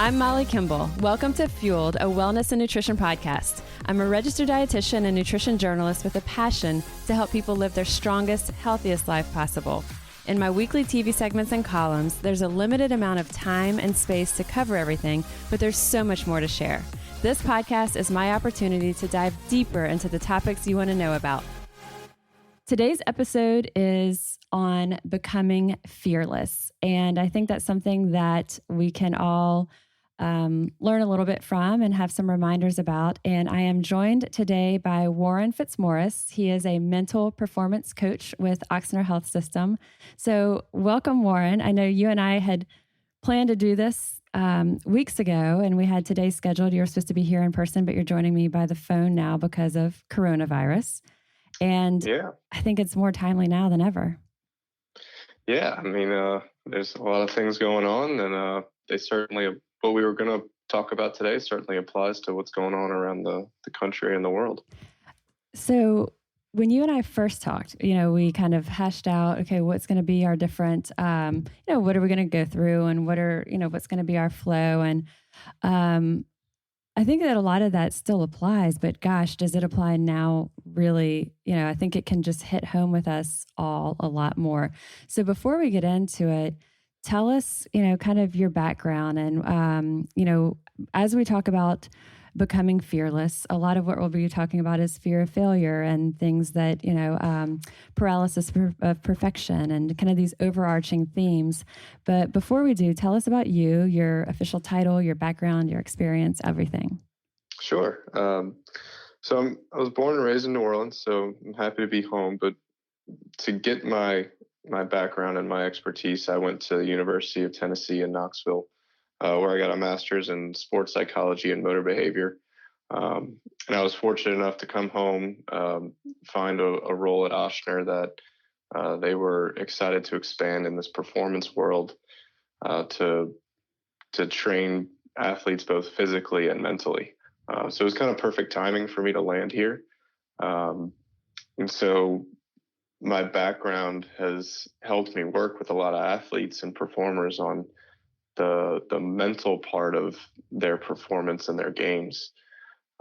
I'm Molly Kimball. Welcome to Fueled, a wellness and nutrition podcast. I'm a registered dietitian and nutrition journalist with a passion to help people live their strongest, healthiest life possible. In my weekly TV segments and columns, there's a limited amount of time and space to cover everything, but there's so much more to share. This podcast is my opportunity to dive deeper into the topics you want to know about. Today's episode is on becoming fearless, and I think that's something that we can all learn a little bit from and have some reminders about. And I am joined today by Warren Fitzmorris. He is a mental performance coach with Ochsner Health System. So welcome, Warren. I know you and I had planned to do this weeks ago, and we had today scheduled. You were supposed to be here in person, but you're joining me by the phone now because of coronavirus. And I think it's more timely now than ever. Yeah, I mean, there's a lot of things going on, and they certainly, what we were going to talk about today certainly applies to what's going on around the country and the world. So when you and I first talked, we kind of hashed out, okay, what's going to be our different, what are we going to go through, and what's going to be our flow. And I think that a lot of that still applies, but gosh, does it apply now? Really, I think it can just hit home with us all a lot more. So before we get into it, tell us, kind of your background. And, as we talk about becoming fearless, a lot of what we'll be talking about is fear of failure and things that, paralysis of perfection and kind of these overarching themes. But before we do, tell us about you, your official title, your background, your experience, everything. Sure. So I was born and raised in New Orleans, so I'm happy to be home. But to get my background and my expertise, I went to the University of Tennessee in Knoxville, where I got a master's in sports psychology and motor behavior. And I was fortunate enough to come home, find a role at Ochsner that they were excited to expand in this performance world to train athletes both physically and mentally. So it was kind of perfect timing for me to land here. And so my background has helped me work with a lot of athletes and performers on the mental part of their performance and their games.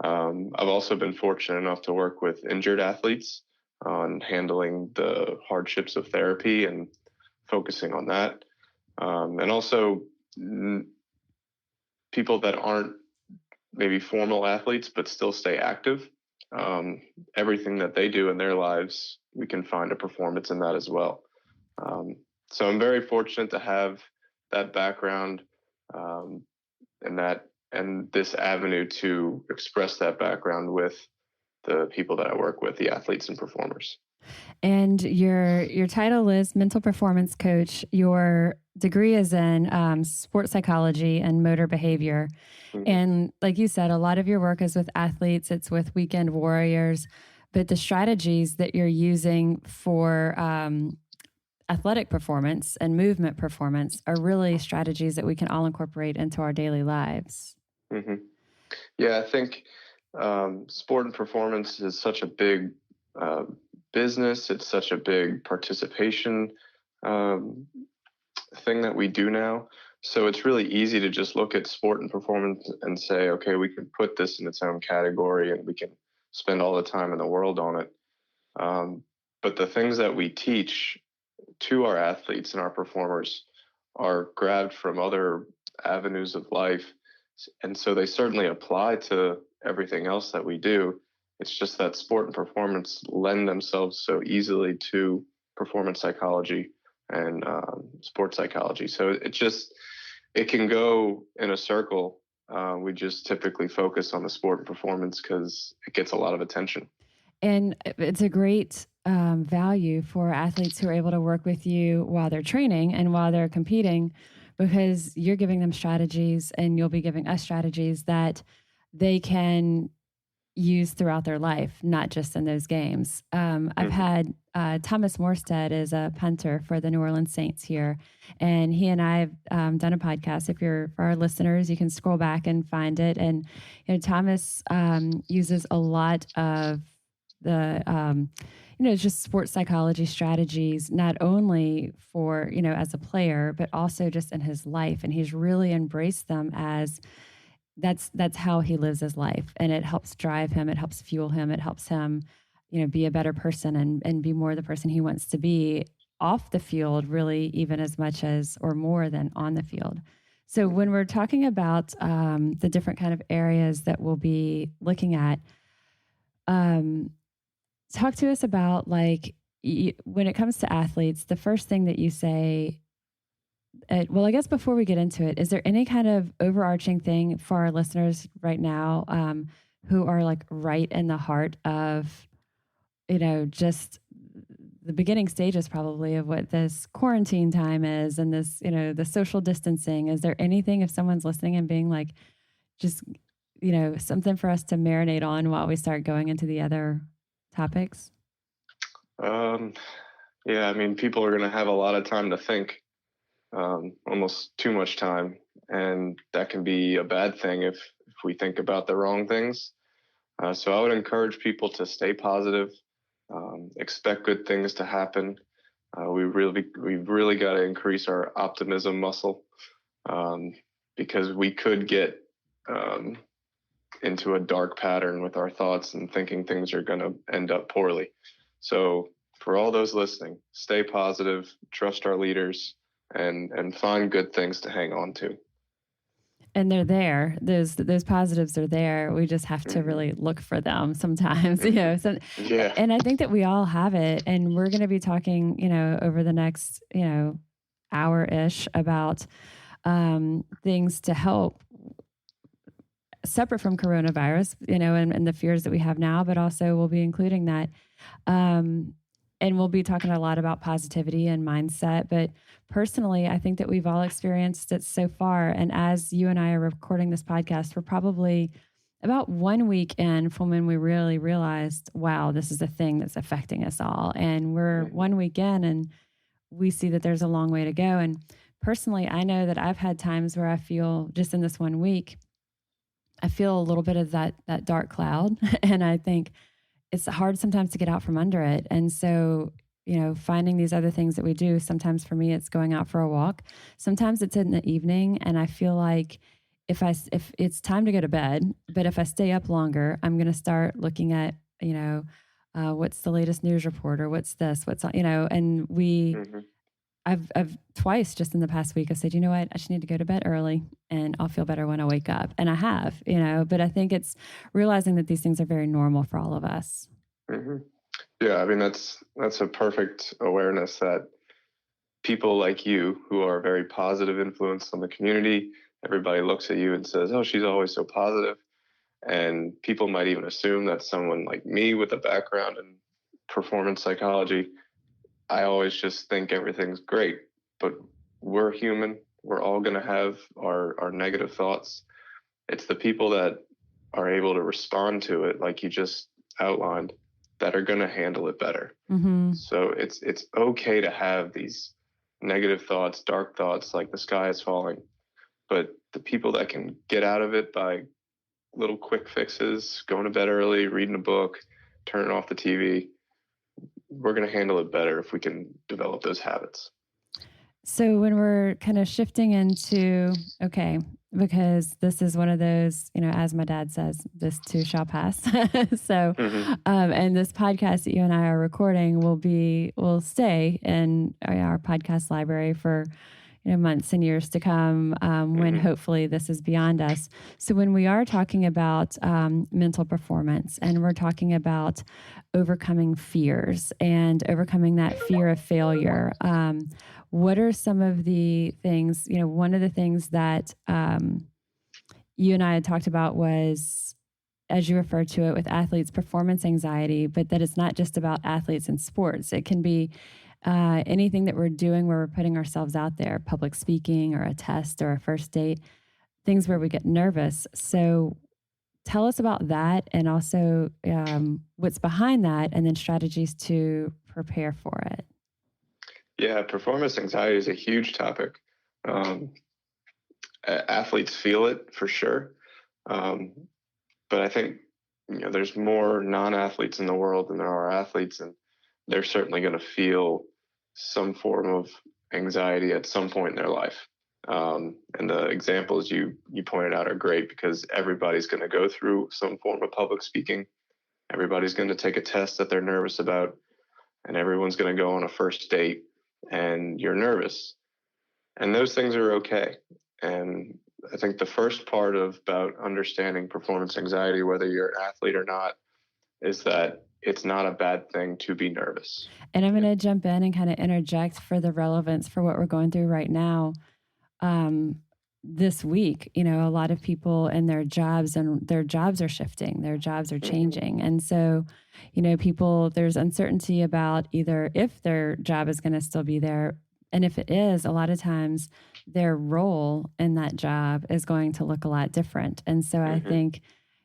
I've also been fortunate enough to work with injured athletes on handling the hardships of therapy and focusing on that. And also people that aren't maybe formal athletes, but still stay active. Everything that they do in their lives, we can find a performance in that as well. So I'm very fortunate to have that background and this avenue to express that background with the people that I work with, the athletes and performers. And your title is mental performance coach. Your degree is in sports psychology and motor behavior. Mm-hmm. And like you said, a lot of your work is with athletes. It's with weekend warriors. But the strategies that you're using for athletic performance and movement performance are really strategies that we can all incorporate into our daily lives. Mm-hmm. Yeah, I think sport and performance is such a big business. It's such a big participation thing that we do now. So it's really easy to just look at sport and performance and say, okay, we can put this in its own category and we can spend all the time in the world on it. But the things that we teach to our athletes and our performers are grabbed from other avenues of life. And so they certainly apply to everything else that we do. It's just that sport and performance lend themselves so easily to performance psychology and sports psychology. So it can go in a circle. We just typically focus on the sport and performance because it gets a lot of attention. And it's a great value for athletes who are able to work with you while they're training and while they're competing, because you're giving them strategies and you'll be giving us strategies that they can use throughout their life, not just in those games. I've had Thomas Morstead is a punter for the New Orleans Saints here, and he and I have done a podcast. For our listeners, you can scroll back and find it. And Thomas uses a lot of the just sports psychology strategies, not only for, as a player, but also just in his life. And he's really embraced them as that's how he lives his life. And it helps drive him. It helps fuel him. It helps him, be a better person and be more the person he wants to be off the field, really, even as much as or more than on the field. So when we're talking about the different kind of areas that we'll be looking at, talk to us about when it comes to athletes, the first thing that you say. Well, I guess before we get into it, is there any kind of overarching thing for our listeners right now who are like right in the heart of, just the beginning stages probably of what this quarantine time is and this, the social distancing? Is there anything, if someone's listening and being like, just, something for us to marinate on while we start going into the other topics? Yeah, I mean, people are going to have a lot of time to think, almost too much time. And that can be a bad thing if we think about the wrong things. So I would encourage people to stay positive, expect good things to happen. We've really got to increase our optimism muscle, because we could get into a dark pattern with our thoughts and thinking things are going to end up poorly. So for all those listening, stay positive, trust our leaders, and find good things to hang on to. And they're there. Those positives are there. We just have to really look for them sometimes, Yeah. And I think that we all have it. And we're going to be talking, over the next, hour-ish about things to help separate from coronavirus, and the fears that we have now, but also we'll be including that. And we'll be talking a lot about positivity and mindset. But personally, I think that we've all experienced it so far. And as you and I are recording this podcast, we're probably about 1 week in from when we really realized, wow, this is a thing that's affecting us all. And we're 1 week in and we see that there's a long way to go. And personally, I know that I've had times where I feel just in this 1 week, I feel a little bit of that dark cloud. And I think it's hard sometimes to get out from under it. And so, finding these other things that we do, sometimes for me, it's going out for a walk. Sometimes it's in the evening. And I feel like if it's time to go to bed, but if I stay up longer, I'm going to start looking at, what's the latest news report or what's this, and I've twice just in the past week, I said, you know what, I just need to go to bed early and I'll feel better when I wake up. And I have, but I think it's realizing that these things are very normal for all of us. Mm-hmm. Yeah. I mean, that's a perfect awareness that people like you who are a very positive influence on the community, everybody looks at you and says, oh, she's always so positive. And people might even assume that someone like me with a background in performance psychology, I always just think everything's great, but we're human. We're all going to have our negative thoughts. It's the people that are able to respond to it, like you just outlined, that are going to handle it better. Mm-hmm. So it's okay to have these negative thoughts, dark thoughts, like the sky is falling. But the people that can get out of it by little quick fixes, going to bed early, reading a book, turning off the TV, we're going to handle it better if we can develop those habits. So when we're kind of shifting into, okay, because this is one of those, as my dad says, this too shall pass. So, and this podcast that you and I are recording will stay in our podcast library for, months and years to come, when hopefully this is beyond us. So when we are talking about mental performance and we're talking about overcoming fears and overcoming that fear of failure, what are some of the things, one of the things that you and I had talked about was, as you referred to it with athletes, performance anxiety, but that it's not just about athletes and sports. It can be anything that we're doing where we're putting ourselves out there, public speaking or a test or a first date, things where we get nervous. So tell us about that and also what's behind that and then strategies to prepare for it. Yeah, performance anxiety is a huge topic. Athletes feel it for sure. But I think, there's more non-athletes in the world than there are athletes. And they're certainly going to feel some form of anxiety at some point in their life. And the examples you pointed out are great, because everybody's going to go through some form of public speaking. Everybody's going to take a test that they're nervous about, and everyone's going to go on a first date and you're nervous. And those things are okay. And I think the first part about understanding performance anxiety, whether you're an athlete or not, is that it's not a bad thing to be nervous. And I'm going to jump in and kind of interject for the relevance for what we're going through right now. This week, a lot of people in their jobs are shifting, their jobs are changing. And so, people, there's uncertainty about either if their job is going to still be there. And if it is, a lot of times their role in that job is going to look a lot different. And so I think,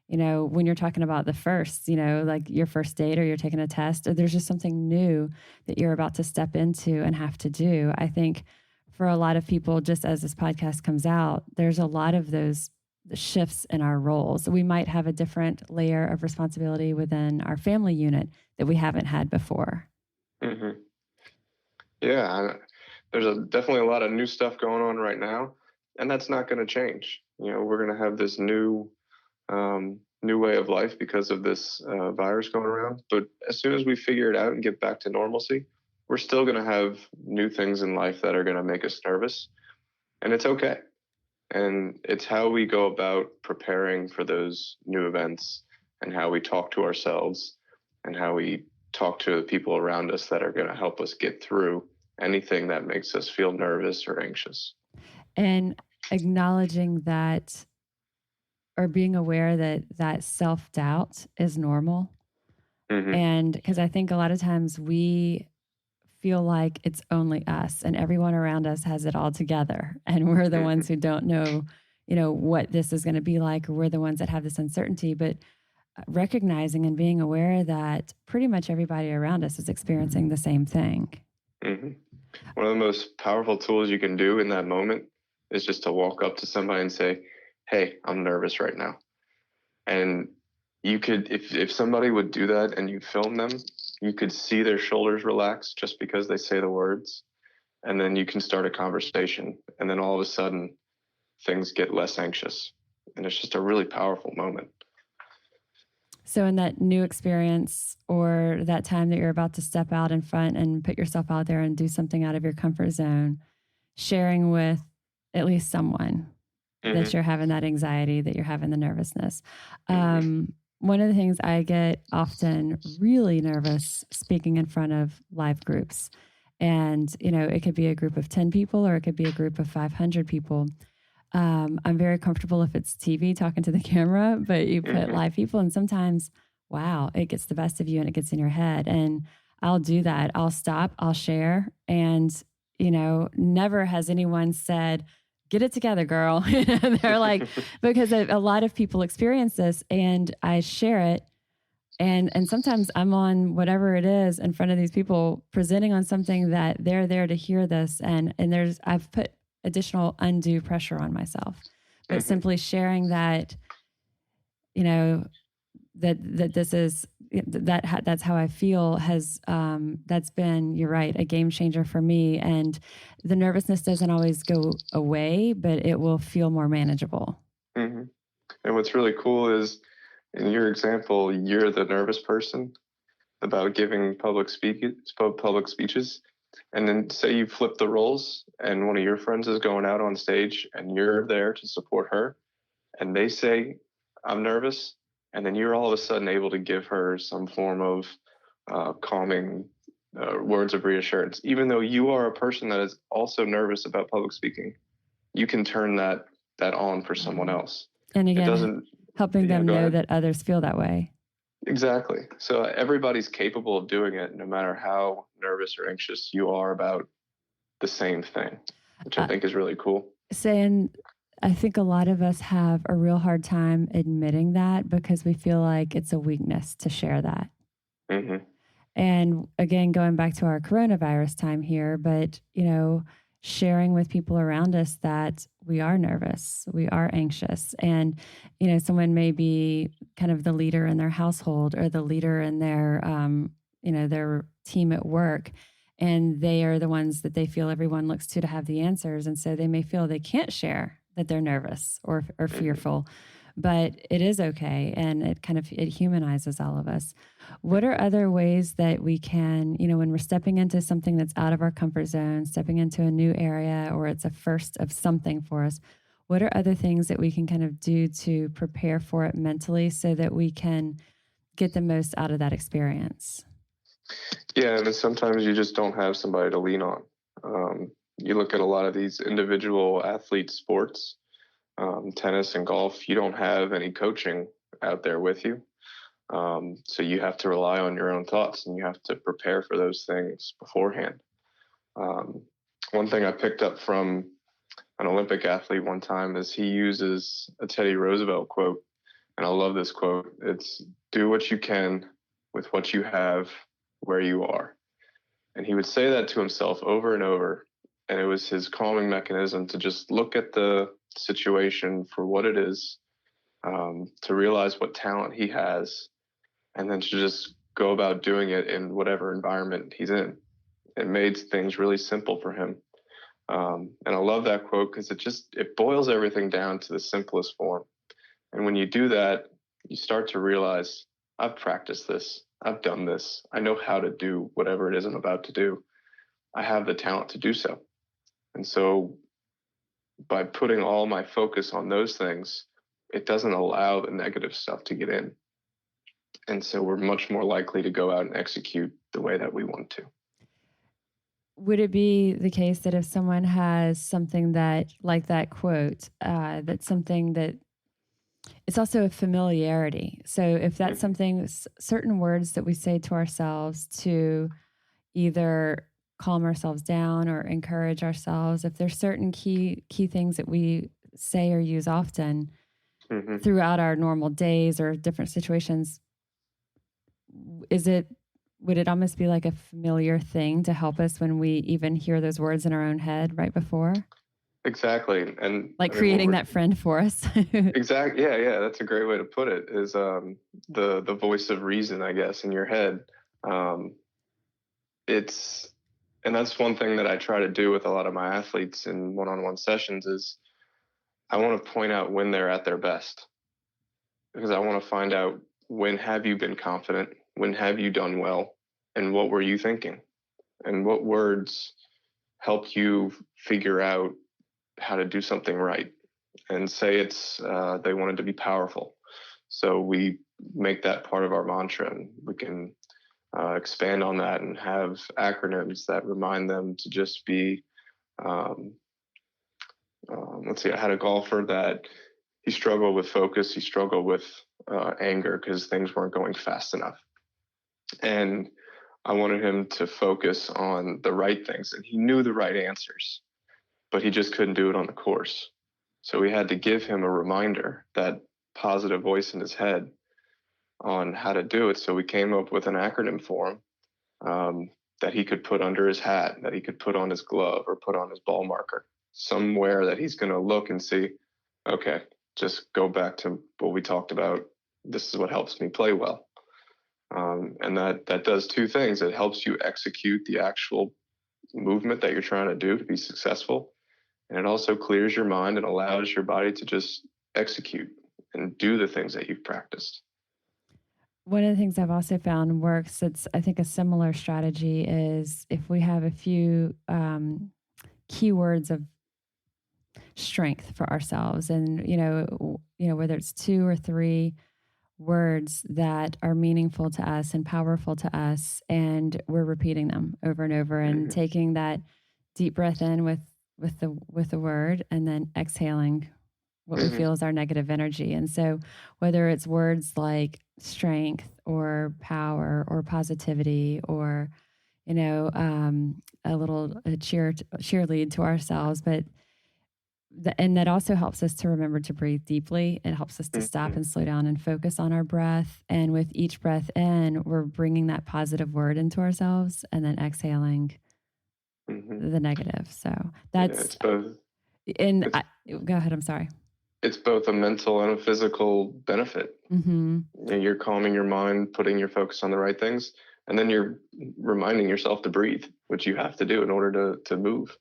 when you're talking about the first, like your first date, or you're taking a test, or there's just something new that you're about to step into and have to do, I think for a lot of people, just as this podcast comes out, there's a lot of those shifts in our roles. We might have a different layer of responsibility within our family unit that we haven't had before. Yeah, there's definitely a lot of new stuff going on right now, and that's not going to change. We're going to have this new way of life because of this virus going around. But as soon as we figure it out and get back to normalcy, we're still going to have new things in life that are going to make us nervous, and it's okay. And it's how we go about preparing for those new events, and how we talk to ourselves, and how we talk to the people around us that are going to help us get through anything that makes us feel nervous or anxious. And acknowledging that, or being aware that self-doubt is normal. And because I think a lot of times we feel like it's only us and everyone around us has it all together, and we're the ones who don't know, what this is going to be like, or we're the ones that have this uncertainty. But recognizing and being aware that pretty much everybody around us is experiencing the same thing. One of the most powerful tools you can do in that moment is just to walk up to somebody and say, "Hey, I'm nervous right now." And you could, if somebody would do that and you film them, you could see their shoulders relax just because they say the words. And then you can start a conversation. And then all of a sudden, things get less anxious. And it's just a really powerful moment. So in that new experience, or that time that you're about to step out in front and put yourself out there and do something out of your comfort zone, sharing with at least someone that you're having that anxiety, that you're having the nervousness. One of the things I get often really nervous speaking in front of live groups, and it could be a group of 10 people, or it could be a group of 500 people. I'm very comfortable if it's TV talking to the camera, but you put live people, and sometimes, wow, it gets the best of you and it gets in your head. And I'll do that. I'll stop, I'll share. And, never has anyone said, "Get it together, girl." They're like, because a lot of people experience this, and I share it. And sometimes I'm on whatever it is in front of these people, presenting on something that they're there to hear this. And I've put additional undue pressure on myself, but simply sharing that, that this is, that's how I feel has, that's been, you're right, a game changer for me. And the nervousness doesn't always go away, but it will feel more manageable. And what's really cool is, in your example, you're the nervous person about giving public speeches. And then say you flip the roles and one of your friends is going out on stage and you're there to support her, and they say, "I'm nervous." And then you're all of a sudden able to give her some form of calming words of reassurance. Even though you are a person that is also nervous about public speaking, you can turn that on for someone else. And again, helping them know that others feel that way. Exactly. So everybody's capable of doing it, no matter how nervous or anxious you are about the same thing, which I think is really cool. I think a lot of us have a real hard time admitting that, because we feel like it's a weakness to share that. And again, going back to our coronavirus time here, but, sharing with people around us that we are nervous, we are anxious. And, someone may be kind of the leader in their household, or the leader in their, their team at work, and they are the ones that they feel everyone looks to have the answers. And so they may feel they can't share that they're nervous or fearful, but it is okay. And it humanizes all of us. What are other ways that we can, when we're stepping into something that's out of our comfort zone, stepping into a new area, or it's a first of something for us, what are other things that we can kind of do to prepare for it mentally so that we can get the most out of that experience? Yeah, and sometimes you just don't have somebody to lean on. You look at a lot of these individual athlete sports, tennis and golf, you don't have any coaching out there with you. So you have to rely on your own thoughts, and you have to prepare for those things beforehand. One thing I picked up from an Olympic athlete one time is he uses a Teddy Roosevelt quote, and I love this quote. It's, "Do what you can with what you have where you are." And he would say that to himself over and over, and it was his calming mechanism to just look at the situation for what it is, to realize what talent he has, and then to just go about doing it in whatever environment he's in. It made things really simple for him. And I love that quote because it boils everything down to the simplest form. And when you do that, you start to realize, I've practiced this. I've done this. I know how to do whatever it is I'm about to do. I have the talent to do so. And so by putting all my focus on those things, it doesn't allow the negative stuff to get in. And so we're much more likely to go out and execute the way that we want to. Would it be the case that if someone has something that, like that quote, that's something that it's also a familiarity? So if that's something, certain words that we say to ourselves to either calm ourselves down or encourage ourselves, if there's certain key things that we say or use often throughout our normal days or different situations, would it almost be like a familiar thing to help us when we even hear those words in our own head right before? Exactly. And like creating that friend for us. Exactly. Yeah. That's a great way to put it, is the voice of reason, I guess, in your head. And that's one thing that I try to do with a lot of my athletes in one-on-one sessions is I want to point out when they're at their best, because I want to find out, when have you been confident? When have you done well? And what were you thinking? And what words helped you figure out how to do something right? And say it's they wanted to be powerful. So we make that part of our mantra, and we can expand on that and have acronyms that remind them to just be, let's see, I had a golfer that he struggled with focus. He struggled with anger because things weren't going fast enough. And I wanted him to focus on the right things, and he knew the right answers, but he just couldn't do it on the course. So we had to give him a reminder, that positive voice in his head, on how to do it. So we came up with an acronym for him that he could put under his hat, that he could put on his glove or put on his ball marker, somewhere that he's going to look and see, okay, just go back to what we talked about. This is what helps me play well. And that does two things. It helps you execute the actual movement that you're trying to do to be successful. And it also clears your mind and allows your body to just execute and do the things that you've practiced. One of the things I've also found works, that's I think a similar strategy, is if we have a few keywords of strength for ourselves, and whether it's 2 or 3 words that are meaningful to us and powerful to us, and we're repeating them over and over, and taking that deep breath in with the word, and then exhaling what we feel is our negative energy. And so whether it's words like strength or power or positivity, or a little cheerlead to ourselves, but and that also helps us to remember to breathe deeply. It helps us to stop and slow down and focus on our breath. And with each breath in, we're bringing that positive word into ourselves, and then exhaling the negative. So that's go ahead. I'm sorry. It's both a mental and a physical benefit. You're calming your mind, putting your focus on the right things, And then you're reminding yourself to breathe, which you have to do in order to move.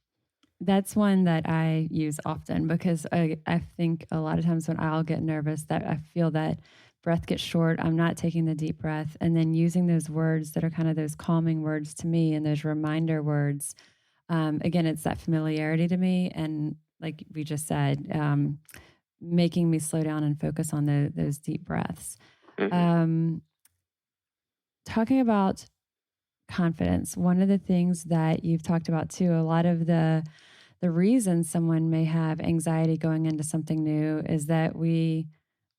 That's one that I use often because I think a lot of times when I'll get nervous that I feel that breath gets short. I'm not taking the deep breath and then using those words that are kind of those calming words to me and those reminder words. Again, it's that familiarity to me. And like we just said, making me slow down and focus on those deep breaths. Mm-hmm. Talking about confidence, one of the things that you've talked about too, a lot of the reasons someone may have anxiety going into something new is that we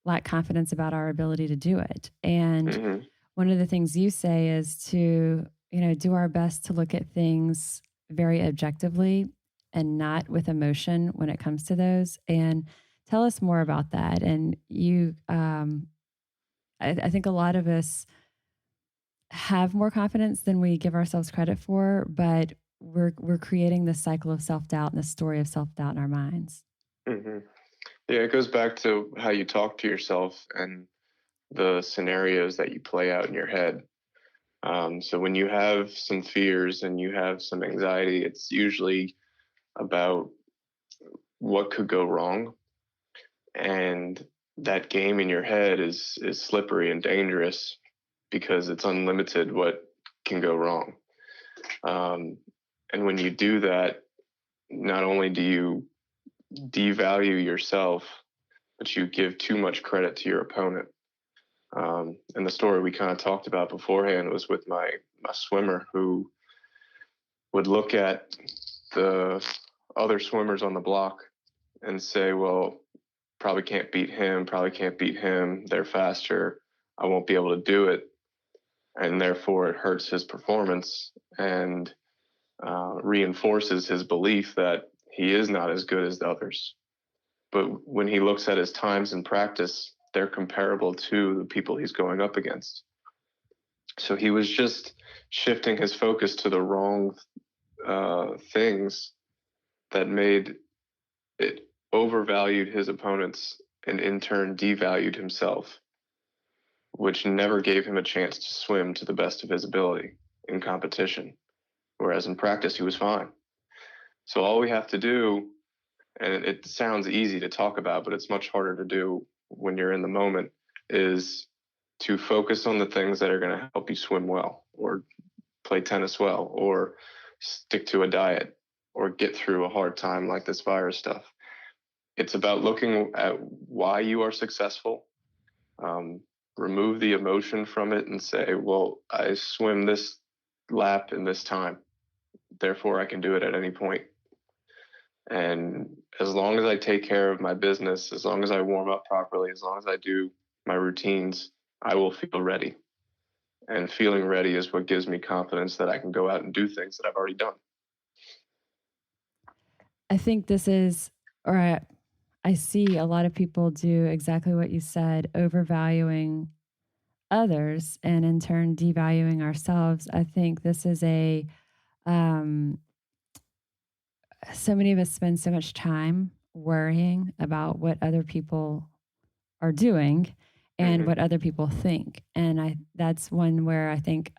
lack confidence about our ability to do it. And Mm-hmm. one of the things you say is to, do our best to look at things very objectively and not with emotion when it comes to those. And tell us more about that. And you, I think a lot of us have more confidence than we give ourselves credit for, but we're creating this cycle of self-doubt and the story of self-doubt in our minds. Mm-hmm. Yeah, it goes back to how you talk to yourself and the scenarios that you play out in your head. So when you have some fears and you have some anxiety, it's usually about what could go wrong. And that game in your head is slippery and dangerous because it's unlimited what can go wrong. And when you do that, not only do you devalue yourself, but you give too much credit to your opponent. And the story we kind of talked about beforehand was with my swimmer who would look at the other swimmers on the block and say, well, probably can't beat him. They're faster. I won't be able to do it. And therefore it hurts his performance and reinforces his belief that he is not as good as the others. But when he looks at his times in practice, they're comparable to the people he's going up against. So he was just shifting his focus to the wrong things that made it overvalued his opponents and in turn devalued himself, which never gave him a chance to swim to the best of his ability in competition. Whereas in practice, he was fine. So all we have to do, and it sounds easy to talk about, but it's much harder to do when you're in the moment, is to focus on the things that are going to help you swim well or play tennis well or stick to a diet or get through a hard time like this virus stuff. It's about looking at why you are successful, remove the emotion from it and say, well, I swim this lap in this time, therefore I can do it at any point. And as long as I take care of my business, as long as I warm up properly, as long as I do my routines, I will feel ready. And feeling ready is what gives me confidence that I can go out and do things that I've already done. I think this is, or I see a lot of people do exactly what you said, overvaluing others and in turn devaluing ourselves. I think this is so many of us spend so much time worrying about what other people are doing and what other people think. And that's one where I think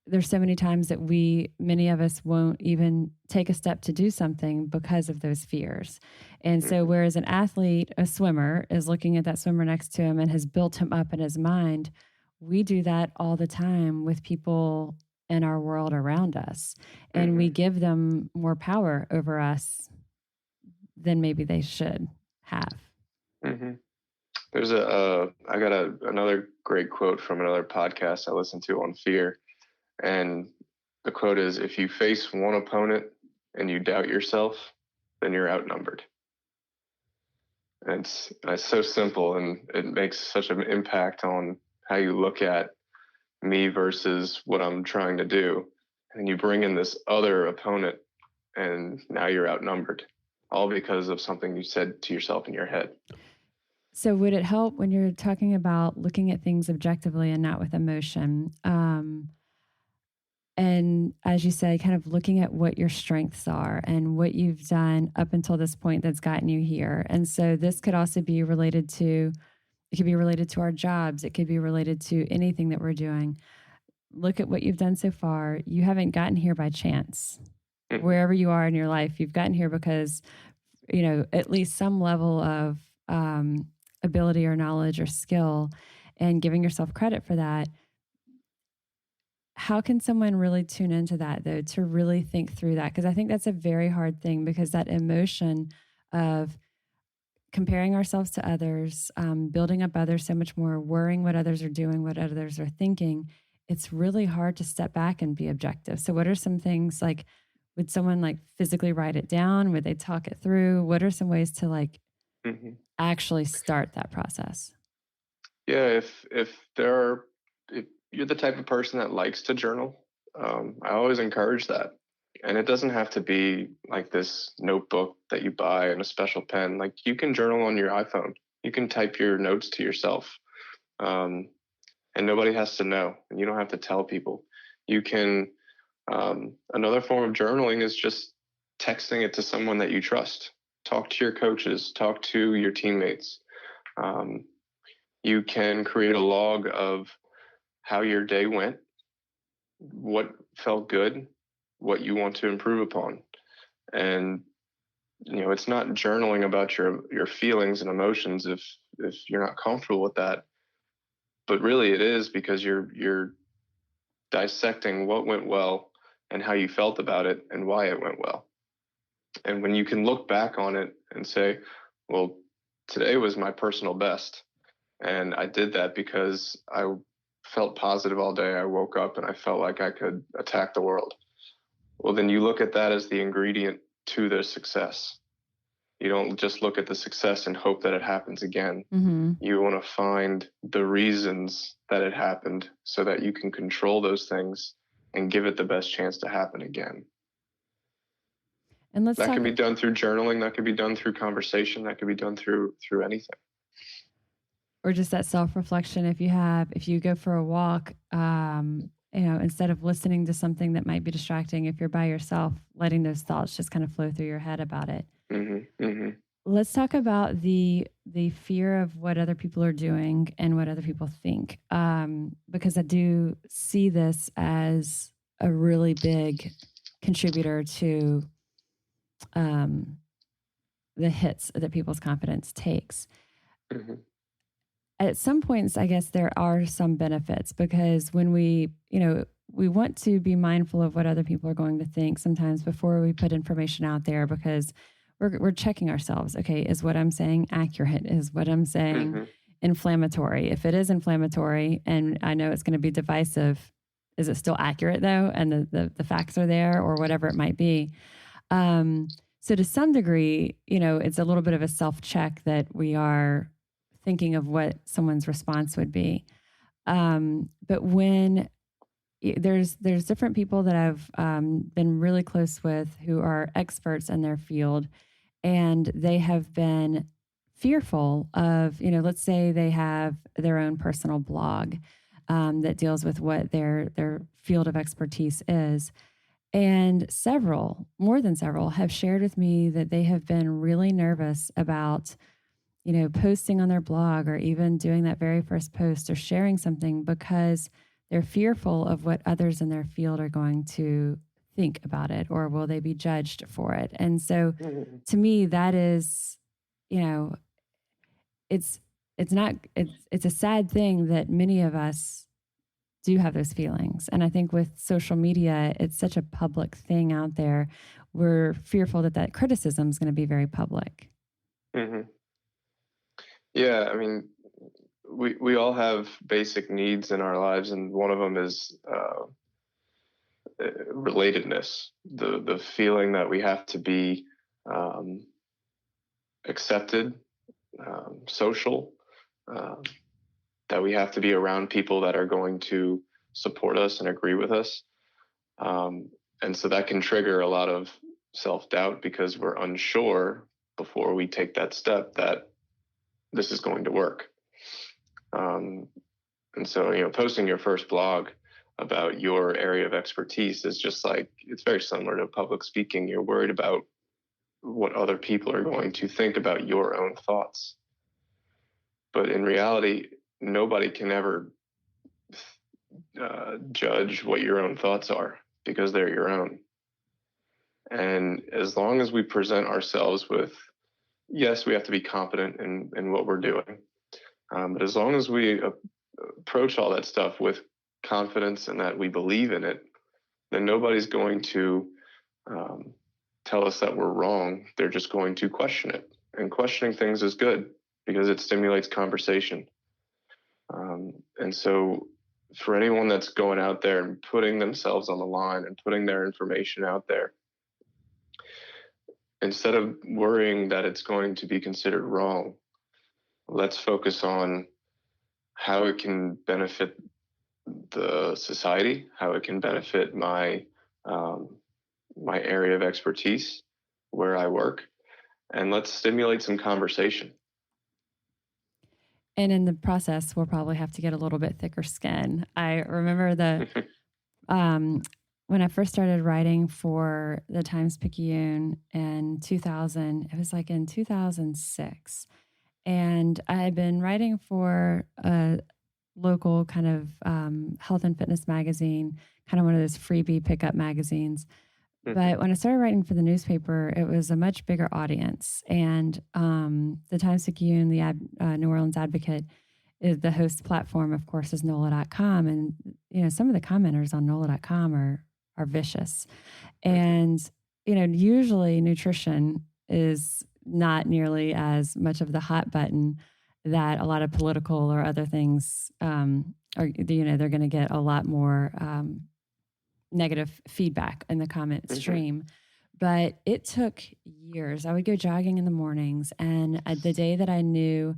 there's so many times that many of us won't even take a step to do something because of those fears. And so whereas an athlete, a swimmer, is looking at that swimmer next to him and has built him up in his mind, we do that all the time with people in our world around us. And we give them more power over us than maybe they should have. There's I got another great quote from another podcast I listened to on fear. And the quote is, if you face one opponent and you doubt yourself, then you're outnumbered. And it's so simple, and it makes such an impact on how you look at me versus what I'm trying to do. And you bring in this other opponent, and now you're outnumbered, all because of something you said to yourself in your head. So would it help when you're talking about looking at things objectively and not with emotion? And as you said, kind of looking at what your strengths are and what you've done up until this point that's gotten you here. And so this could also be related to It could be related to our jobs. It could be related to anything that we're doing. Look at what you've done so far. You haven't gotten here by chance. Mhm. Wherever you are in your life, you've gotten here because, at least some level of ability or knowledge or skill, and giving yourself credit for that. How can someone really tune into that, though, to really think through that? Because I think that's a very hard thing, because that emotion of comparing ourselves to others, building up others so much more, worrying what others are doing, what others are thinking, it's really hard to step back and be objective. So, what are some things like, would someone like physically write it down? Would they talk it through? What are some ways to like Mhm. actually start that process? Yeah, if you're the type of person that likes to journal, I always encourage that. And it doesn't have to be like this notebook that you buy and a special pen. Like, you can journal on your iPhone. You can type your notes to yourself, um, and nobody has to know. And you don't have to tell people. You can. Another form of journaling is just texting it to someone that you trust. Talk to your coaches. Talk to your teammates. Um, you can create a log of how your day went, what felt good, what you want to improve upon. And it's not journaling about your feelings and emotions if you're not comfortable with that, but really it is because you're dissecting what went well and how you felt about it and why it went well. And when you can look back on it and say, well, today was my personal best, and I did that because I felt positive all day. I woke up and I felt like I could attack the world. Well, then you look at that as the ingredient to the success. You don't just look at the success and hope that it happens again. Mm-hmm. You want to find the reasons that it happened so that you can control those things and give it the best chance to happen again. And let's That talk. can be done through journaling. That could be done through conversation. That could be done through anything. Or just that self-reflection. If you go for a walk, instead of listening to something that might be distracting, if you're by yourself, letting those thoughts just kind of flow through your head about it. Mm-hmm, mm-hmm. Let's talk about the fear of what other people are doing and what other people think, because I do see this as a really big contributor to the hits that people's confidence takes. Mm-hmm. At some points, I guess there are some benefits, because when we want to be mindful of what other people are going to think sometimes before we put information out there, because we're checking ourselves. Okay, is what I'm saying accurate? Is what I'm saying Mm-hmm. inflammatory? If it is inflammatory and I know it's going to be divisive, is it still accurate though? And the facts are there, or whatever it might be. So to some degree, it's a little bit of a self-check that we are thinking of what someone's response would be. But when there's different people that I've been really close with who are experts in their field, and they have been fearful of, let's say they have their own personal blog that deals with what their field of expertise is. And more than several, have shared with me that they have been really nervous about, posting on their blog, or even doing that very first post or sharing something, because they're fearful of what others in their field are going to think about it, or will they be judged for it. And so to me, that is, it's it's a sad thing that many of us do have those feelings. And I think with social media, it's such a public thing out there. We're fearful that criticism is going to be very public. Mm-hmm. Yeah, I mean, we all have basic needs in our lives, and one of them is relatedness. The feeling that we have to be um, accepted, social, um, that we have to be around people that are going to support us and agree with us. And so that can trigger a lot of self-doubt, because we're unsure before we take that step that this is going to work. And so, posting your first blog about your area of expertise is just like, it's very similar to public speaking. You're worried about what other people are going to think about your own thoughts. But in reality, nobody can ever judge what your own thoughts are because they're your own. And as long as we present ourselves with, yes, we have to be competent in what we're doing. But as long as we approach all that stuff with confidence and that we believe in it, then nobody's going to tell us that we're wrong. They're just going to question it. And questioning things is good because it stimulates conversation. And so for anyone that's going out there and putting themselves on the line and putting their information out there, instead of worrying that it's going to be considered wrong, let's focus on how it can benefit the society, how it can benefit my my area of expertise where I work, and let's stimulate some conversation. And in the process, we'll probably have to get a little bit thicker skin. I remember when I first started writing for the Times-Picayune in 2000, it was like in 2006. And I had been writing for a local kind of health and fitness magazine, kind of one of those freebie pickup magazines. But when I started writing for the newspaper, it was a much bigger audience. And the Times-Picayune, the New Orleans Advocate, is the host platform, of course, is NOLA.com. And, some of the commenters on NOLA.com are vicious. And, usually nutrition is not nearly as much of the hot button that a lot of political or other things are, they're going to get a lot more negative feedback in the comment stream. But it took years. I would go jogging in the mornings, and the day that I knew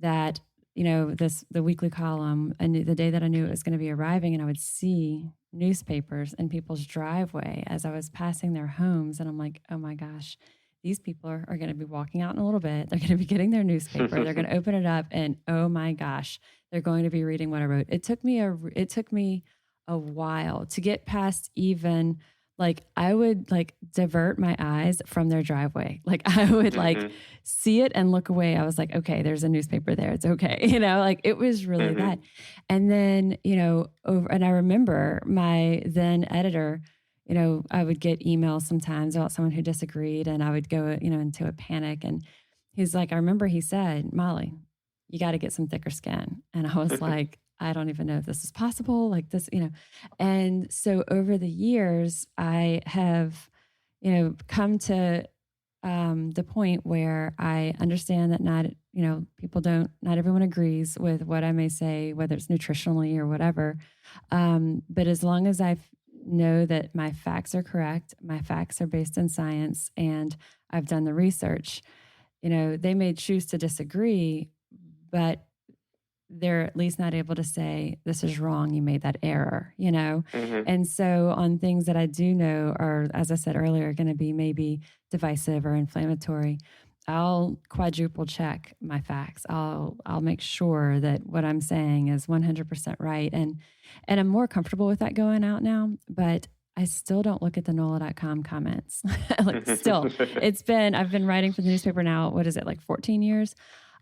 that, the weekly column, and the day that I knew it was going to be arriving, and I would see newspapers in people's driveway as I was passing their homes, and I'm like, oh my gosh, these people are going to be walking out in a little bit. They're going to be getting their newspaper. They're going to open it up, and oh my gosh, they're going to be reading what I wrote. It took me a while to get past even, like, I would divert my eyes from their driveway. Like I would see it and look away. I was like, okay, there's a newspaper there. It's okay. It was really that. And then, and I remember my then editor, I would get emails sometimes about someone who disagreed, and I would go, into a panic. And he's like, I remember he said, Molly, you got to get some thicker skin. And I was like, I don't even know if this is possible, like this, And so over the years, I have, come to the point where I understand that not everyone agrees with what I may say, whether it's nutritionally or whatever. But as long as I know that my facts are correct, my facts are based in science, and I've done the research, they may choose to disagree, but they're at least not able to say, this is wrong, you made that error, And so on things that I do know are, as I said earlier, going to be maybe divisive or inflammatory, I'll quadruple check my facts. I'll make sure that what I'm saying is 100% right. And I'm more comfortable with that going out now, but I still don't look at the NOLA.com comments. I've been writing for the newspaper now, what is it, like 14 years?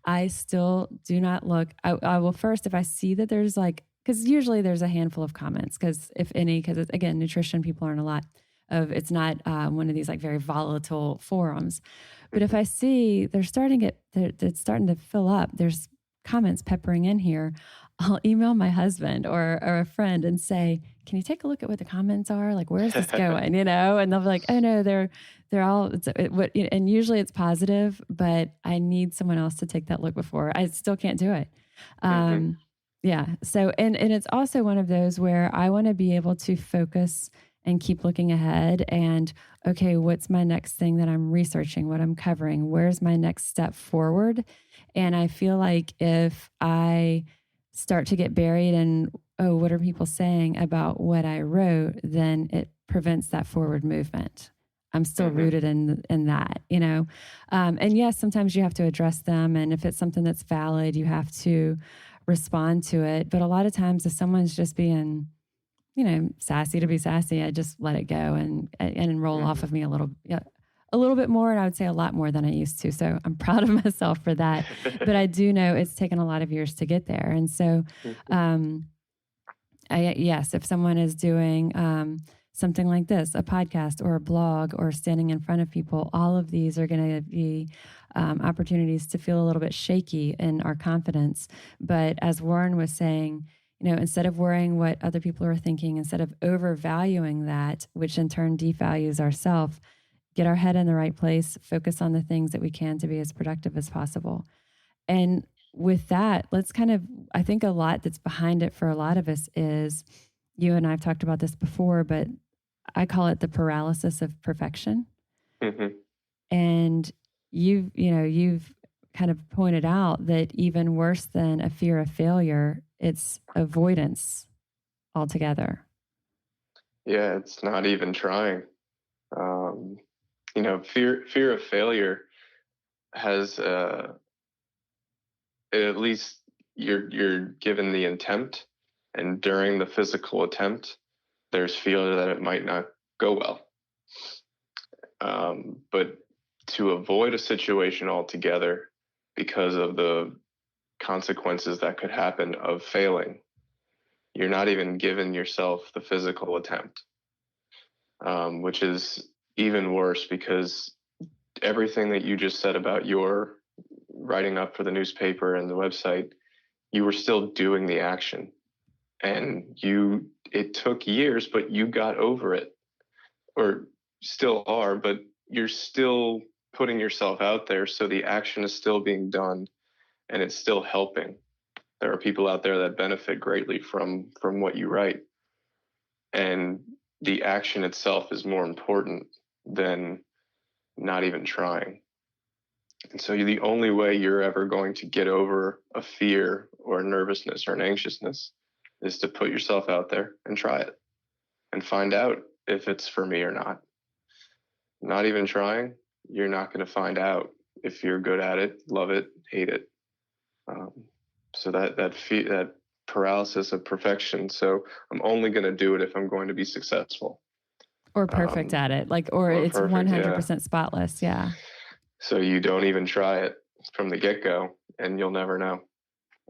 I still do not look. I will first, if I see that there's because usually there's a handful of comments, because again, nutrition, people learn a lot of, it's not one of these very volatile forums. But if I see it's starting to fill up, there's comments peppering in here, I'll email my husband or a friend and say, can you take a look at what the comments are? Like, where's this going? And they'll be like, oh no, they're all, and usually it's positive, but I need someone else to take that look before. I still can't do it. Yeah. So, and it's also one of those where I want to be able to focus and keep looking ahead and, okay, what's my next thing that I'm researching, what I'm covering? Where's my next step forward? And I feel like if I start to get buried in, oh, what are people saying about what I wrote, then it prevents that forward movement. I'm still rooted in that, and yes, sometimes you have to address them. And if it's something that's valid, you have to respond to it. But a lot of times if someone's just being, sassy to be sassy, I just let it go and roll off of me a a little bit more, and I would say a lot more than I used to. So I'm proud of myself for that. But I do know it's taken a lot of years to get there. And so, yes, if someone is doing something like this, a podcast or a blog or standing in front of people, all of these are going to be opportunities to feel a little bit shaky in our confidence. But as Warren was saying, instead of worrying what other people are thinking, instead of overvaluing that, which in turn devalues ourselves, get our head in the right place, focus on the things that we can to be as productive as possible. And with that, I think a lot that's behind it for a lot of us is, you and I've talked about this before, but I call it the paralysis of perfection. Mm-hmm. And you've kind of pointed out that even worse than a fear of failure, it's avoidance altogether. Yeah, it's not even trying. Fear of failure has at least you're given the attempt, and during the physical attempt, there's fear that it might not go well. But to avoid a situation altogether because of the consequences that could happen of failing, you're not even giving yourself the physical attempt, which is even worse, because everything that you just said about your writing up for the newspaper and the website, you were still doing the action, and it took years, but you got over it, or still are, but you're still putting yourself out there. So the action is still being done, and it's still helping. There are people out there that benefit greatly from what you write. And the action itself is more important than not even trying. And so the only way you're ever going to get over a fear or a nervousness or an anxiousness is to put yourself out there and try it and find out if it's for me or not. Not even trying, you're not going to find out if you're good at it, love it, hate it. So that paralysis of perfection. So I'm only going to do it if I'm going to be successful. Or perfect at it, or it's perfect, 100% spotless. Yeah. So you don't even try it from the get-go, and you'll never know.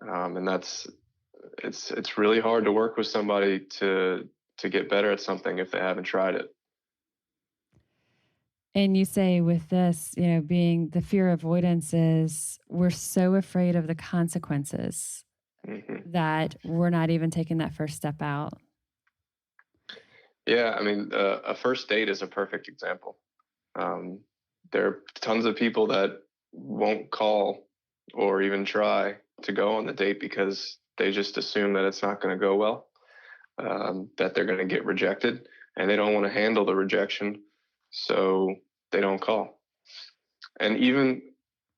And it's really hard to work with somebody to get better at something if they haven't tried it. And you say with this, being the fear avoidance is we're so afraid of the consequences that we're not even taking that first step out. Yeah, I mean, a first date is a perfect example. There are tons of people that won't call or even try to go on the date because they just assume that it's not going to go well, that they're going to get rejected, and they don't want to handle the rejection, so they don't call. And even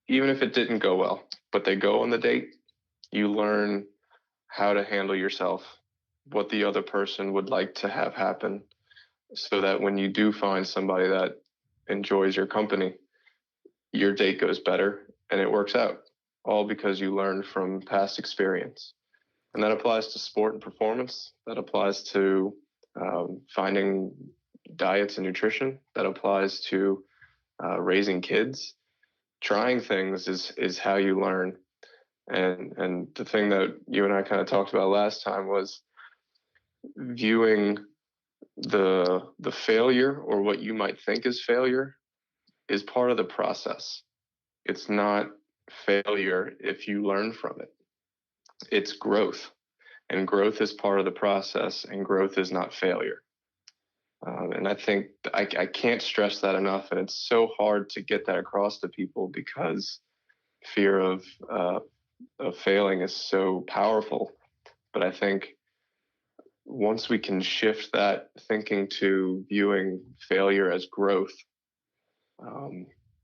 if it didn't go well, but they go on the date, you learn how to handle yourself, what the other person would like to have happen, so that when you do find somebody that enjoys your company, your date goes better and it works out, all because you learned from past experience. And that applies to sport and performance. That applies to finding diets and nutrition. That applies to raising kids. Trying things is how you learn. And the thing that you and I kind of talked about last time was viewing the failure, or what you might think is failure, is part of the process. It's not failure if you learn from it. It's growth, and growth is part of the process, and growth is not failure. And I think I can't stress that enough, and it's so hard to get that across to people because fear of failing is so powerful. But I think once we can shift that thinking to viewing failure as growth,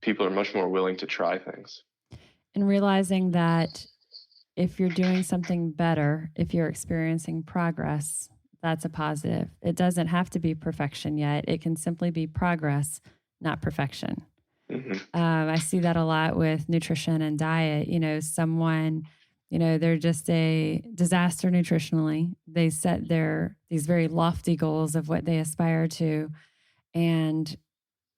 people are much more willing to try things. And realizing that if you're doing something better, if you're experiencing progress, that's a positive. It doesn't have to be perfection yet. It can simply be progress, not perfection. Mm-hmm. I see that a lot with nutrition and diet. Someone, they're just a disaster nutritionally. They set these very lofty goals of what they aspire to. And,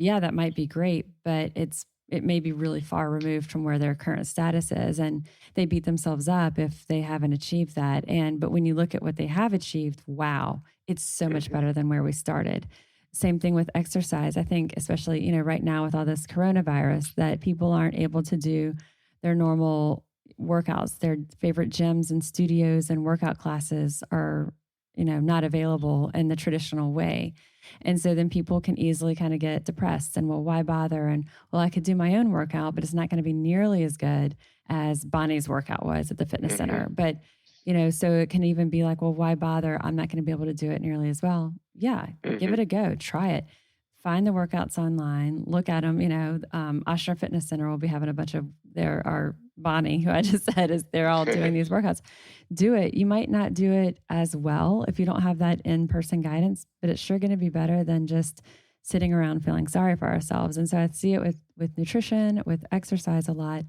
yeah, that might be great, but it may be really far removed from where their current status is, and they beat themselves up if they haven't achieved that. But when you look at what they have achieved, wow, it's so much Mm-hmm. better than where we started. Same thing with exercise. I think, especially, right now with all this coronavirus, that people aren't able to do their normal workouts. Their favorite gyms and studios and workout classes are, not available in the traditional way. And so then people can easily kind of get depressed and, well, why bother? And, well, I could do my own workout, but it's not going to be nearly as good as Bonnie's workout was at the fitness center. Mm-hmm. But, so it can even be like, well, why bother? I'm not going to be able to do it nearly as well. Yeah, give Mm-hmm. it a go. Try it. Find the workouts online, look at them. Ochsner Fitness Center will be having a bunch of, there are Bonnie, who I just said, is they're all doing these workouts. Do it. You might not do it as well if you don't have that in-person guidance, but it's sure going to be better than just sitting around feeling sorry for ourselves. And so I see it with nutrition, with exercise a lot,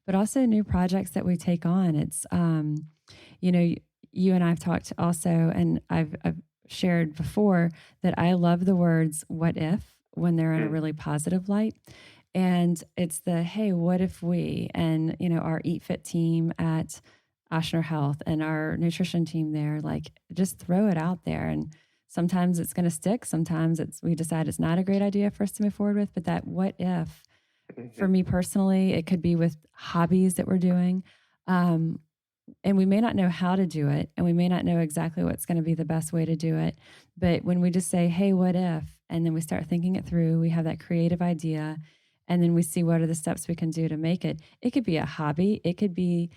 but also new projects that we take on. It's, you and I've talked also, and I've shared before that I love the words "what if" when they're in a really positive light. And it's the, hey, what if we, and, our Eat Fit team at Ochsner Health and our nutrition team there, like, just throw it out there. And sometimes it's going to stick. Sometimes we decide it's not a great idea for us to move forward with, but that what if, for me personally, it could be with hobbies that we're doing. And we may not know how to do it, and we may not know exactly what's going to be the best way to do it. But when we just say, hey, what if, and then we start thinking it through, we have that creative idea, and then we see what are the steps we can do to make it. It could be a hobby. It could be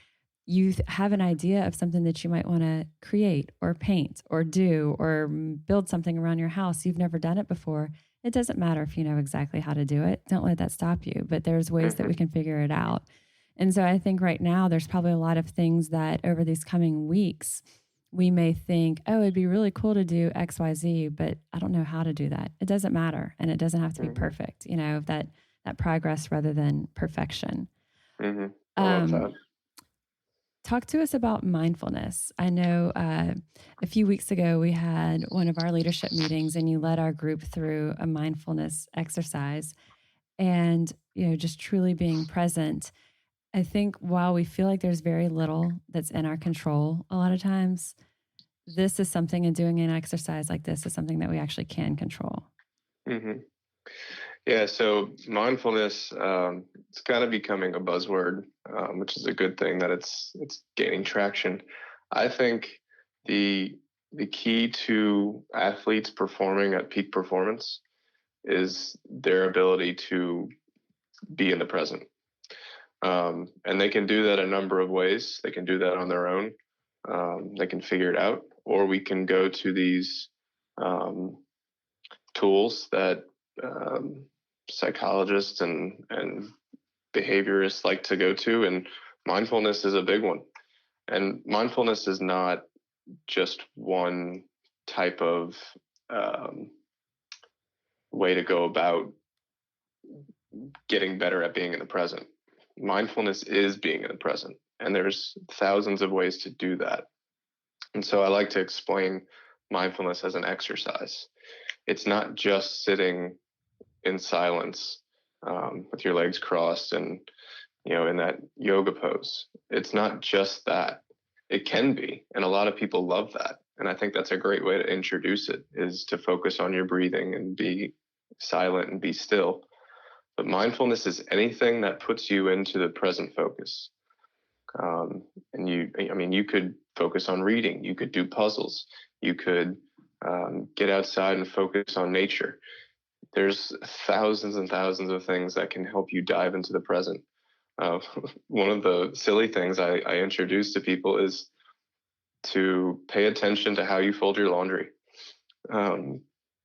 you have an idea of something that you might want to create or paint or do or build something around your house. You've never done it before. It doesn't matter if you know exactly how to do it. Don't let that stop you. But there's ways that we can figure it out. And so I think right now there's probably a lot of things that over these coming weeks, we may think, oh, it'd be really cool to do X, Y, Z, but I don't know how to do that. It doesn't matter. And it doesn't have to be perfect, that progress rather than perfection. Mm-hmm. I love that. Talk to us about mindfulness. I know a few weeks ago we had one of our leadership meetings and you led our group through a mindfulness exercise and, just truly being present. I think while we feel like there's very little that's in our control a lot of times, this is something, and doing an exercise like this is something that we actually can control. Mm-hmm. Yeah, so mindfulness, it's kind of becoming a buzzword, which is a good thing that it's gaining traction. I think the key to athletes performing at peak performance is their ability to be in the present. And they can do that a number of ways. They can do that on their own. They can figure it out, or we can go to these tools that psychologists and behaviorists like to go to, and mindfulness is a big one. And mindfulness is not just one type of way to go about getting better at being in the present. Mindfulness is being in the present, and there's thousands of ways to do that. And so I like to explain mindfulness as an exercise. It's not just sitting in silence with your legs crossed and, in that yoga pose. It's not just that. It can be, and a lot of people love that. And I think that's a great way to introduce it, is to focus on your breathing and be silent and be still. But mindfulness is anything that puts you into the present focus. And you could focus on reading. You could do puzzles. You could get outside and focus on nature. There's thousands and thousands of things that can help you dive into the present. One of the silly things I introduce to people is to pay attention to how you fold your laundry.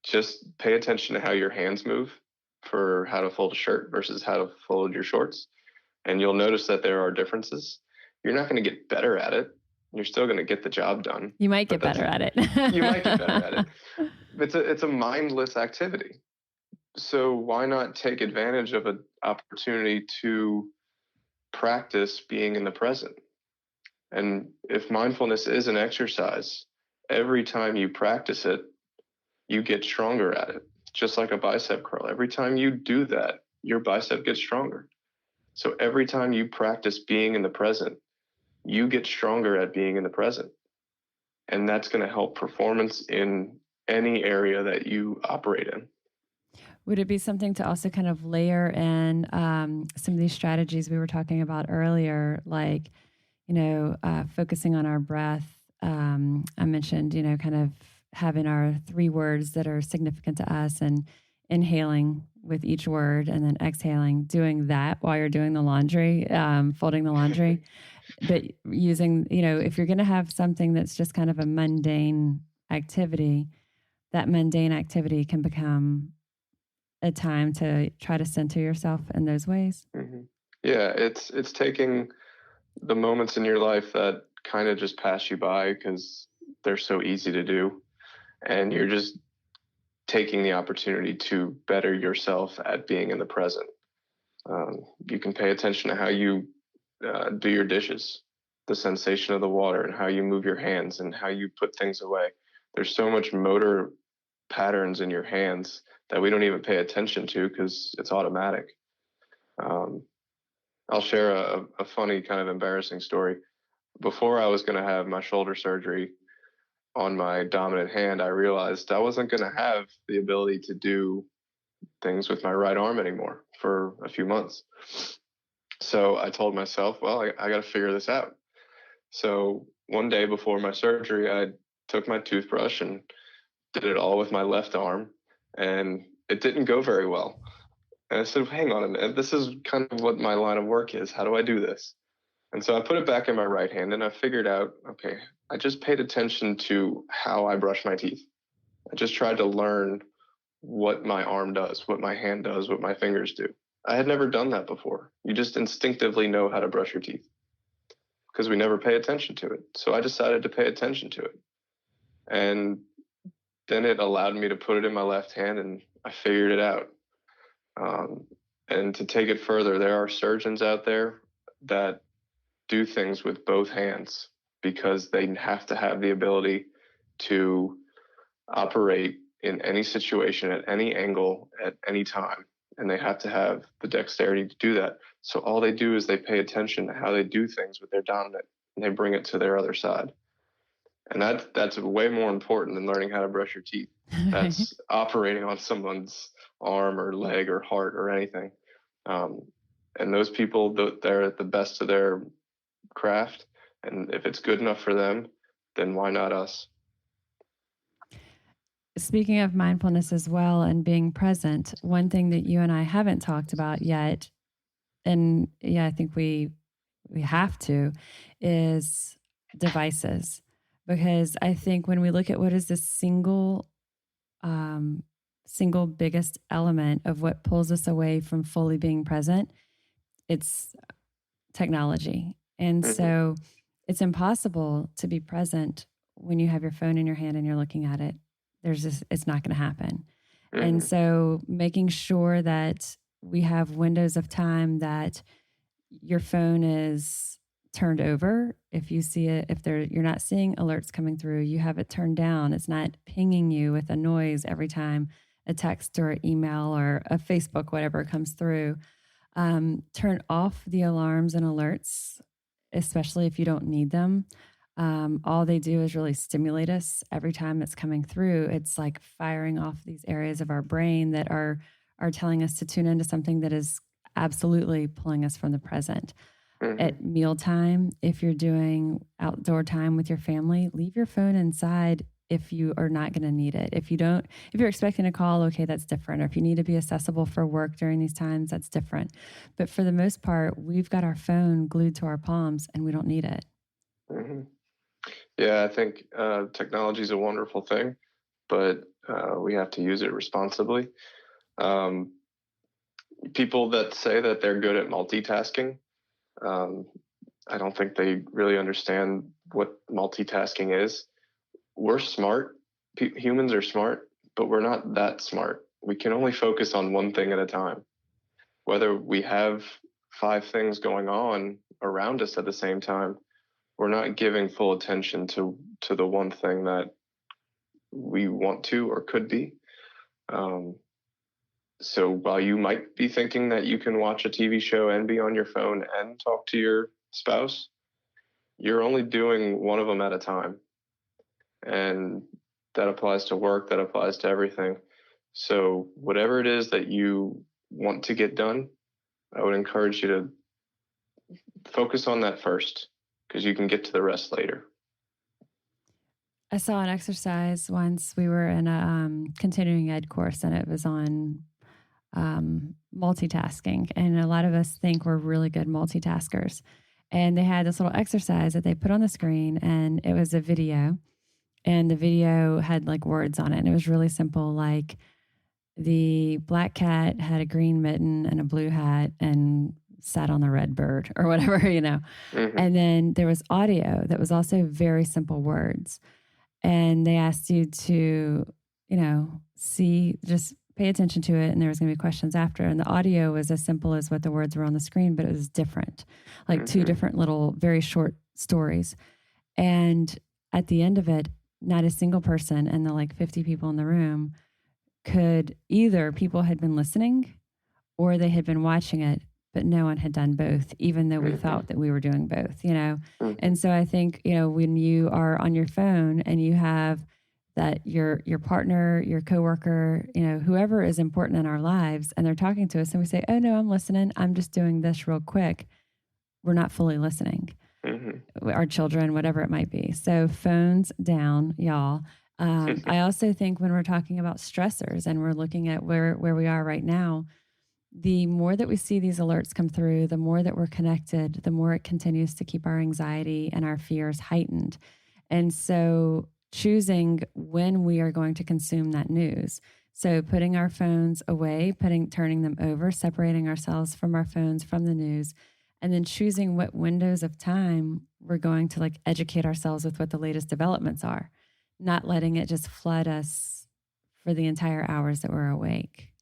Just pay attention to how your hands move for how to fold a shirt versus how to fold your shorts. And you'll notice that there are differences. You're not going to get better at it. You're still going to get the job done. You might get better at it. You might get better at it. It's a mindless activity. So why not take advantage of an opportunity to practice being in the present? And if mindfulness is an exercise, every time you practice it, you get stronger at it. just like a bicep curl. Every time you do that, your bicep gets stronger. So every time you practice being in the present, you get stronger at being in the present. And that's going to help performance in any area that you operate in. Would it be something to also kind of layer in some of these strategies we were talking about earlier, like, focusing on our breath? I mentioned, kind of having our 3 words that are significant to us and inhaling with each word and then exhaling, doing that while you're doing the laundry, folding the laundry. But using, if you're going to have something that's just kind of a mundane activity, that mundane activity can become a time to try to center yourself in those ways. Mm-hmm. Yeah, it's taking the moments in your life that kind of just pass you by because they're so easy to do, and you're just taking the opportunity to better yourself at being in the present. You can pay attention to how you do your dishes, the sensation of the water, and how you move your hands and how you put things away. There's so much motor patterns in your hands that we don't even pay attention to because it's automatic. I'll share a funny, kind of embarrassing story. Before I was going to have my shoulder surgery on my dominant hand, I realized I wasn't going to have the ability to do things with my right arm anymore for a few months. So I told myself, well, I got to figure this out. So one day before my surgery, I took my toothbrush and did it all with my left arm, and it didn't go very well. And I said, hang on a minute, this is kind of what my line of work is. How do I do this? And so I put it back in my right hand, and I figured out, okay, I just paid attention to how I brush my teeth. I just tried to learn what my arm does, what my hand does, what my fingers do. I had never done that before. You just instinctively know how to brush your teeth because we never pay attention to it. So I decided to pay attention to it. And then it allowed me to put it in my left hand, and I figured it out. And to take it further, there are surgeons out there that do things with both hands because they have to have the ability to operate in any situation, at any angle, at any time. And they have to have the dexterity to do that. So all they do is they pay attention to how they do things with their dominant, and they bring it to their other side. And that's way more important than learning how to brush your teeth. That's operating on someone's arm or leg or heart or anything. And those people, they're at the best of their craft. And if it's good enough for them, then why not us? Speaking of mindfulness as well and being present, one thing that you and I haven't talked about yet, and yeah, I think we have to, is devices. Because I think when we look at what is the single biggest element of what pulls us away from fully being present, it's technology. And so it's impossible to be present when you have your phone in your hand and you're looking at it. It's not going to happen. And so making sure that we have windows of time that your phone is turned over. If you see it, you're not seeing alerts coming through, you have it turned down. It's not pinging you with a noise every time a text or an email or a Facebook, whatever comes through. Turn off the alarms and alerts, especially if you don't need them. All they do is really stimulate us every time it's coming through. It's like firing off these areas of our brain that are telling us to tune into something that is absolutely pulling us from the present. At mealtime, if you're doing outdoor time with your family, leave your phone inside if you are not going to need it. If you're expecting a call, okay, that's different. Or if you need to be accessible for work during these times, that's different. But for the most part, we've got our phone glued to our palms and we don't need it. Yeah, I think technology is a wonderful thing, but we have to use it responsibly. People that say that they're good at multitasking, I don't think they really understand what multitasking is. We're smart. Humans are smart, but we're not that smart. We can only focus on one thing at a time. Whether we have 5 things going on around us at the same time, we're not giving full attention to the one thing that we want to or could be. So while you might be thinking that you can watch a TV show and be on your phone and talk to your spouse, you're only doing one of them at a time. And that applies to work, that applies to everything. So whatever it is that you want to get done, I would encourage you to focus on that first, because you can get to the rest later. I saw an exercise once. We were in a continuing ed course, and it was on multitasking. And a lot of us think we're really good multitaskers. And they had this little exercise that they put on the screen, and it was a video. And the video had like words on it. And it was really simple, like the black cat had a green mitten and a blue hat and sat on the red bird or whatever, Mm-hmm. And then there was audio that was also very simple words. And they asked you to, see, just pay attention to it. And there was going to be questions after. And the audio was as simple as what the words were on the screen, but it was different, like two different little, very short stories. And at the end of it, not a single person and the like 50 people in the room could either people had been listening or they had been watching it, but no one had done both, even though we thought that we were doing both, And so I think, when you are on your phone and you have that your partner, your coworker, whoever is important in our lives, and they're talking to us and we say, oh no, I'm listening. I'm just doing this real quick. We're not fully listening. Our children, whatever it might be. So phones down, y'all. I also think when we're talking about stressors and we're looking at where we are right now, the more that we see these alerts come through, the more that we're connected, the more it continues to keep our anxiety and our fears heightened. And so choosing when we are going to consume that news. So putting our phones away, turning them over, separating ourselves from our phones, from the news, and then choosing what windows of time we're going to like educate ourselves with what the latest developments are, not letting it just flood us for the entire hours that we're awake.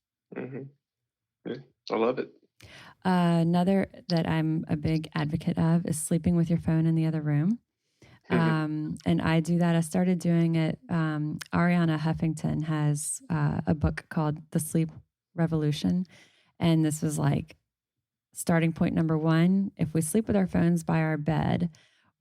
Yeah, I love it. Another that I'm a big advocate of is sleeping with your phone in the other room. And I do that. I started doing it. Ariana Huffington has a book called The Sleep Revolution. And this was like starting point number one. If we sleep with our phones by our bed,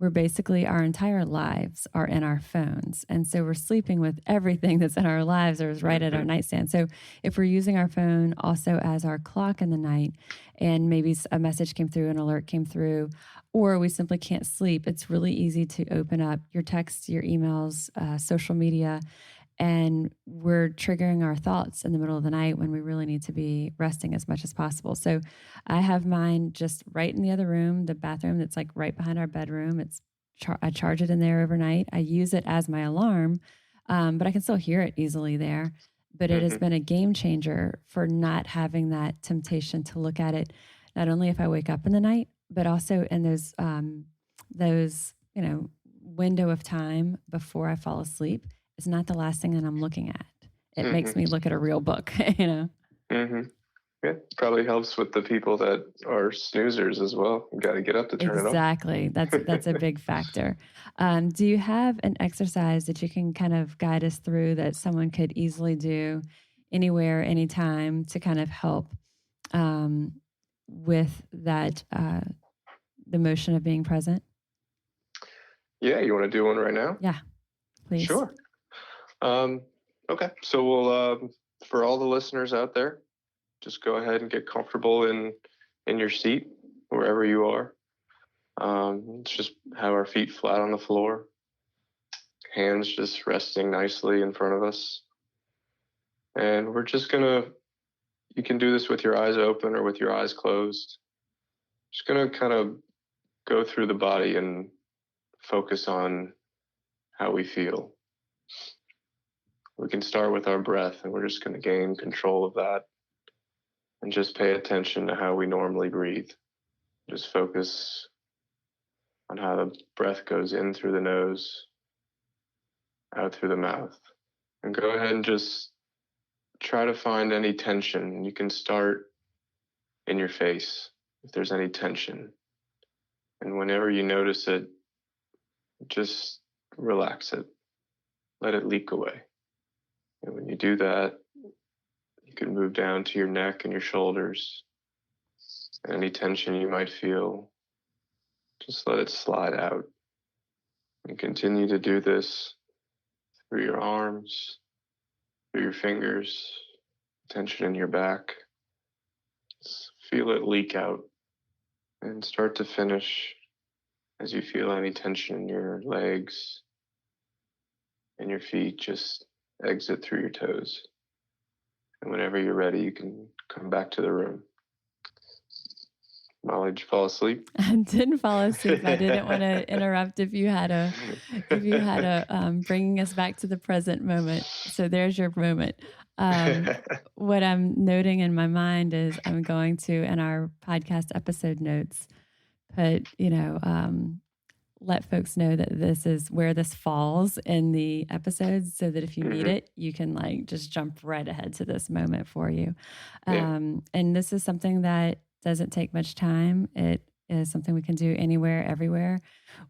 we're basically, our entire lives are in our phones. And so we're sleeping with everything that's in our lives or is right at our nightstand. So if we're using our phone also as our clock in the night, and maybe a message came through, an alert came through, or we simply can't sleep, it's really easy to open up your texts, your emails, social media, and we're triggering our thoughts in the middle of the night when we really need to be resting as much as possible. So I have mine just right in the other room, the bathroom that's like right behind our bedroom. I charge it in there overnight. I use it as my alarm, but I can still hear it easily there. But it has been a game changer for not having that temptation to look at it, not only if I wake up in the night, but also in those window of time before I fall asleep. Is not the last thing that I'm looking at. It makes me look at a real book, Yeah, probably helps with the people that are snoozers as well. You got to get up to turn it on. Exactly. That's a big factor. Do you have an exercise that you can kind of guide us through that someone could easily do anywhere, anytime to kind of help with that, the motion of being present? Yeah, you want to do one right now? Yeah, please. Sure. Okay, so we'll for all the listeners out there, just go ahead and get comfortable in your seat wherever you are. Just have our feet flat on the floor, hands just resting nicely in front of us, and we're just you can do this with your eyes open or with your eyes closed. Just gonna kind of go through the body and focus on how we feel. We can start with our breath, and we're just going to gain control of that and just pay attention to how we normally breathe. Just focus on how the breath goes in through the nose, out through the mouth. And go ahead and just try to find any tension. You can start in your face if there's any tension. And whenever you notice it, just relax it. Let it leak away. And when you do that, you can move down to your neck and your shoulders. Any tension you might feel, just let it slide out. And continue to do this through your arms, through your fingers, tension in your back. Just feel it leak out and start to finish as you feel any tension in your legs and your feet just exit through your toes. And whenever you're ready, you can come back to the room. Molly, did you fall asleep? I didn't fall asleep. I didn't want to interrupt if you had a bringing us back to the present moment. So there's your moment. What I'm noting in my mind is I'm going to, in our podcast episode notes, put, let folks know that this is where this falls in the episodes, so that if you need it, you can just jump right ahead to this moment for you. And this is something that doesn't take much time. It is something we can do anywhere, everywhere.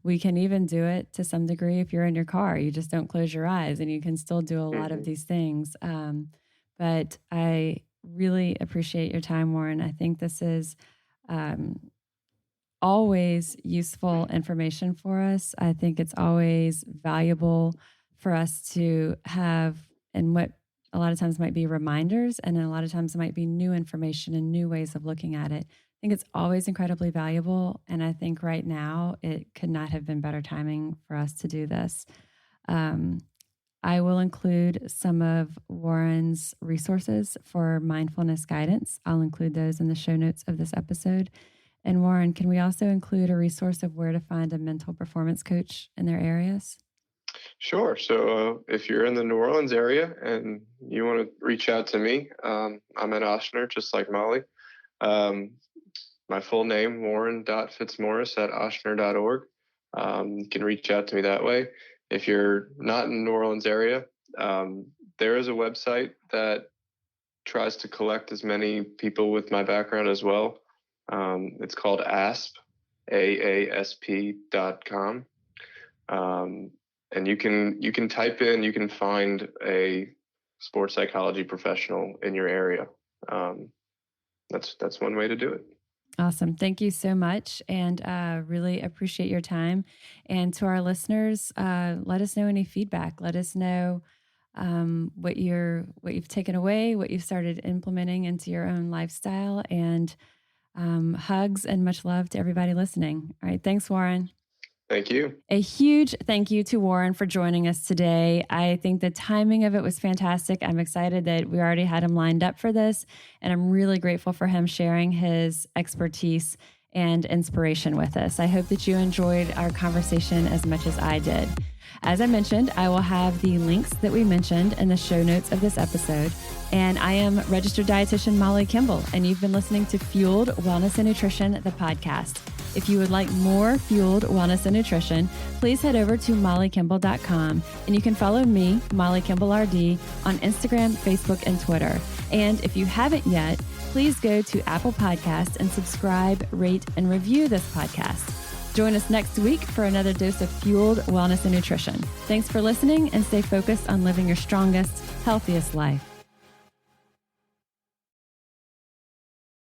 We can even do it to some degree if you're in your car. You just don't close your eyes and you can still do a lot of these things. But I really appreciate your time, Warren. I think this is always useful information for us. I think it's always valuable for us to have, and what a lot of times might be reminders, and then a lot of times it might be new information and new ways of looking at it. I think it's always incredibly valuable. And I think right now it could not have been better timing for us to do this. I will include some of Warren's resources for mindfulness guidance. I'll include those in the show notes of this episode. And Warren, can we also include a resource of where to find a mental performance coach in their areas? Sure. So if you're in the New Orleans area and you want to reach out to me, I'm at Ochsner, just like Molly. My full name, warren.fitzmorris at ochsner.org. You can reach out to me that way. If you're not in the New Orleans area, there is a website that tries to collect as many people with my background as well. It's called AASP, AASP.com. And you can type in, you can find a sports psychology professional in your area. That's one way to do it. Awesome. Thank you so much. And really appreciate your time. And to our listeners, let us know any feedback. Let us know what you've taken away, what you've started implementing into your own lifestyle, and hugs and much love to everybody listening. All right. Thanks, Warren. Thank you. A huge thank you to Warren for joining us today. I think the timing of it was fantastic. I'm excited that we already had him lined up for this, and I'm really grateful for him sharing his expertise and inspiration with us. I hope that you enjoyed our conversation as much as I did. As I mentioned, I will have the links that we mentioned in the show notes of this episode. And I am registered dietitian Molly Kimball, and you've been listening to Fueled Wellness and Nutrition, the podcast. If you would like more Fueled Wellness and Nutrition, please head over to mollykimball.com, and you can follow me, Molly Kimball RD, on Instagram, Facebook, and Twitter. And if you haven't yet, please go to Apple Podcasts and subscribe, rate, and review this podcast. Join us next week for another dose of Fueled Wellness and Nutrition. Thanks for listening, and stay focused on living your strongest, healthiest life.